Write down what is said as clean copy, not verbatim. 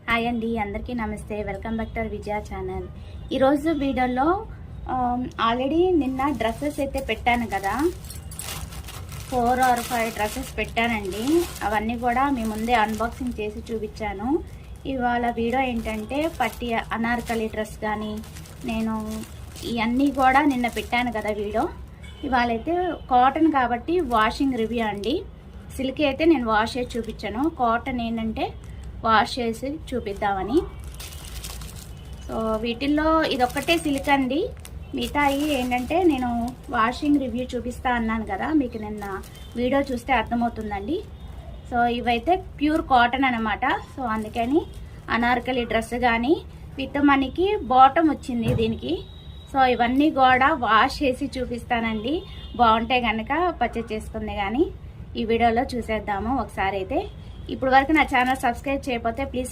Hi అండి, అందరికీ నమస్తే. Welcome back to Vijaya channel. ఈరోజు వీడియోలో ఆల్రెడీ నిన్న డ్రెస్సెస్ అయితే పెట్టాను కదా, 4 or 5 డ్రెస్సెస్ పెట్టానండి. అవన్నీ కూడా మీ ముందే అన్బాక్సింగ్ చేసి చూపించాను. ఇవాళ వీడియో ఏంటంటే పట్టి అనార్కలి డ్రెస్ కానీ నేను ఇవన్నీ కూడా నిన్న పెట్టాను కదా వీడియో. ఇవాళ అయితే కాటన్ కాబట్టి వాషింగ్ రివ్యూ అండి. సిల్క్ అయితే నేను వాష్ చేసి చూపించాను, కాటన్ ఏంటంటే వాష్ చేసి చూపిద్దామని. సో వీటిల్లో ఇదొక్కటే సిల్క్ అండి, మిగతాయి ఏంటంటే నేను వాషింగ్ రివ్యూ చూపిస్తా అన్నాను కదా, మీకు నిన్న వీడియో చూస్తే అర్థమవుతుందండి. సో ఇవైతే ప్యూర్ కాటన్ అనమాట. సో అందుకని అనార్కలి డ్రెస్ కానీ విత్ మనకి బాటమ్ వచ్చింది దీనికి. సో ఇవన్నీ కూడా వాష్ చేసి చూపిస్తానండి. బాగుంటే కనుక పర్చేస్ చేసుకుంది కానీ ఈ వీడియోలో చూసేద్దాము ఒకసారి. అయితే ఇప్పుడు వరకు నా ఛానల్ సబ్స్క్రైబ్ చేయకపోతే ప్లీజ్